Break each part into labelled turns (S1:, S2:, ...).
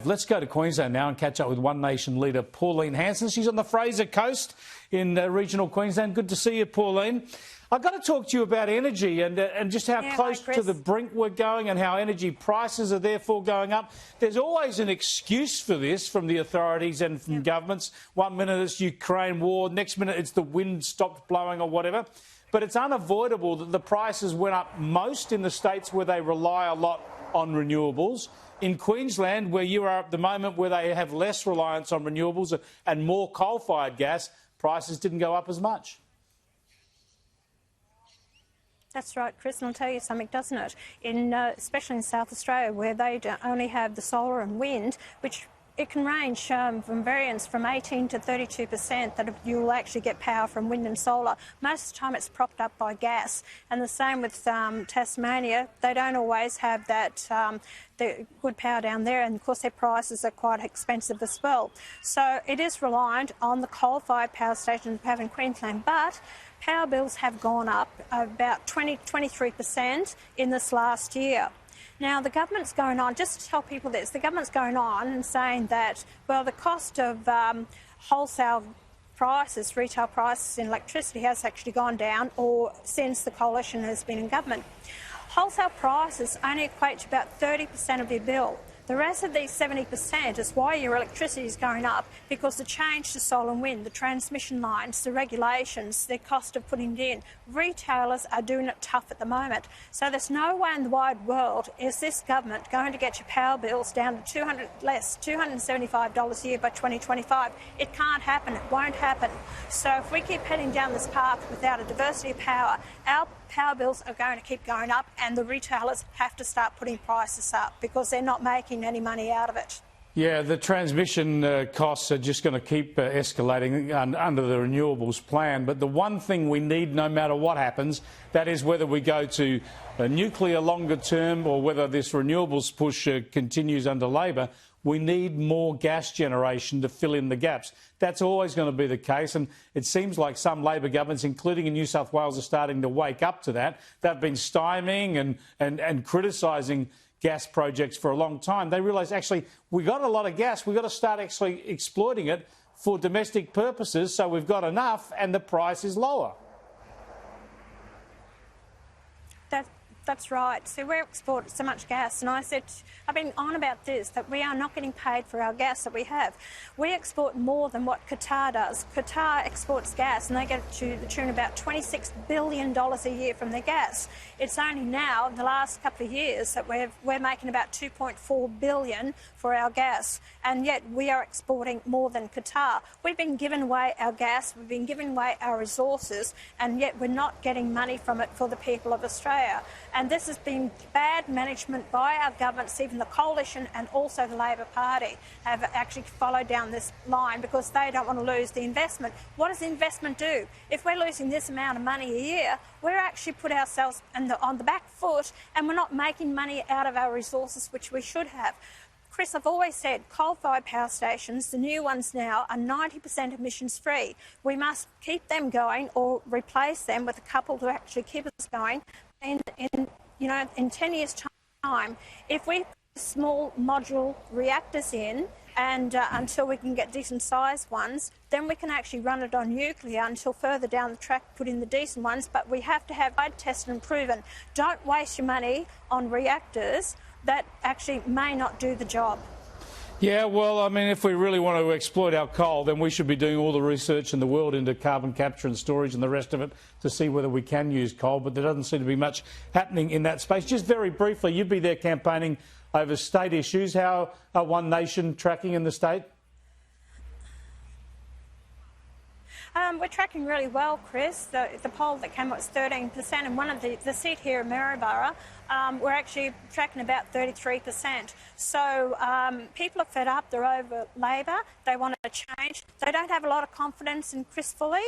S1: Let's go to Queensland now and catch up with One Nation leader Pauline Hanson. She's on the Fraser Coast in regional Queensland. Good to see you, Pauline. I've got to talk to you about energy and just how close to the brink we're going and how energy prices are therefore going up. There's always an excuse for this from the authorities and from governments. 1 minute it's Ukraine war, next minute it's the wind stopped blowing or whatever. But it's unavoidable that the prices went up most in the states where they rely a lot on renewables. In Queensland, where you are at the moment, where they have less reliance on renewables and more coal-fired gas, prices didn't go up as much.
S2: That's right, Chris, and I'll tell you something, doesn't it? Especially in South Australia, where they only have the solar and wind, which it can range from variance from 18 to 32% that you'll actually get power from wind and solar. Most of the time it's propped up by gas. And the same with Tasmania. They don't always have that the good power down there, and of course their prices are quite expensive as well. So it is reliant on the coal-fired power stations we have in Queensland, but power bills have gone up about 23% in this last year. Now, the government's going on, just to tell people this, the government's going on and saying that, well, the cost of wholesale prices, retail prices in electricity has actually gone down, or since the coalition has been in government. Wholesale prices only equate to about 30% of your bill. The rest of these 70% is why your electricity is going up, because the change to solar and wind, the transmission lines, the regulations, the cost of putting it in, retailers are doing it tough at the moment. So there's no way in the wide world is this government going to get your power bills down to $275 a year by 2025. It can't happen. It won't happen. So if we keep heading down this path without a diversity of power, our power bills are going to keep going up, and the retailers have to start putting prices up because they're not making any money out of it.
S1: Yeah, the transmission costs are just going to keep escalating under the renewables plan. But the one thing we need, no matter what happens, that is whether we go to nuclear longer term or whether this renewables push continues under Labor, we need more gas generation to fill in the gaps. That's always going to be the case, and it seems like some Labor governments, including in New South Wales, are starting to wake up to that. They've been stymieing and criticising gas projects for a long time. They realise, actually, we got a lot of gas. We've got to start actually exploiting it for domestic purposes, so we've got enough and the price is lower.
S2: That's right. So we export so much gas, and I've been on about this, that we are not getting paid for our gas that we have. We export more than what Qatar does. Qatar exports gas, and they get to the tune of about $26 billion a year from their gas. It's only now, in the last couple of years, that we're making about $2.4 billion for our gas, and yet we are exporting more than Qatar. We've been giving away our gas, we've been giving away our resources, and yet we're not getting money from it for the people of Australia. And this has been bad management by our governments, even the coalition and also the Labor Party have actually followed down this line because they don't want to lose the investment. What does the investment do? If we're losing this amount of money a year, we're actually put ourselves on the back foot, and we're not making money out of our resources, which we should have. Chris, I've always said coal-fired power stations, the new ones now, are 90% emissions-free. We must keep them going or replace them with a couple to actually keep us going. In 10 years' time, if we put small module reactors in, and until we can get decent-sized ones, then we can actually run it on nuclear until further down the track, put in the decent ones. But we have to have tested and proven. Don't waste your money on reactors that actually may not do the job.
S1: Yeah, well, I mean, if we really want to exploit our coal, then we should be doing all the research in the world into carbon capture and storage and the rest of it to see whether we can use coal, but there doesn't seem to be much happening in that space. Just very briefly, you'd be there campaigning over state issues. How are One Nation tracking in the state?
S2: We're tracking really well, Chris. The poll that came out was 13%, and one of the seat here in Maryborough, we're actually tracking about 33%. So people are fed up. They're over Labor. They want a change. They don't have a lot of confidence in Chris Foley,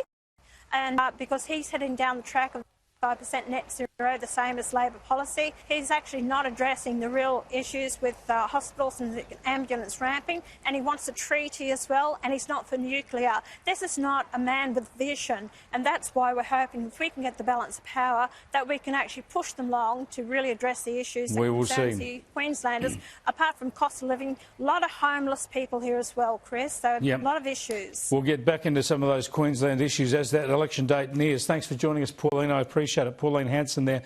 S2: and because he's heading down the track of 5% net zero the same as Labor policy. He's actually not addressing the real issues with hospitals and the ambulance ramping, and he wants a treaty as well, and he's not for nuclear. This is not a man with vision, and that's why we're hoping if we can get the balance of power that we can actually push them along to really address the issues that concern the Queenslanders. Apart from cost of living, a lot of homeless people here as well, Chris, so a lot of issues.
S1: We'll get back into some of those Queensland issues as that election date nears. Thanks for joining us, Pauline. I appreciate it. Pauline Hanson there,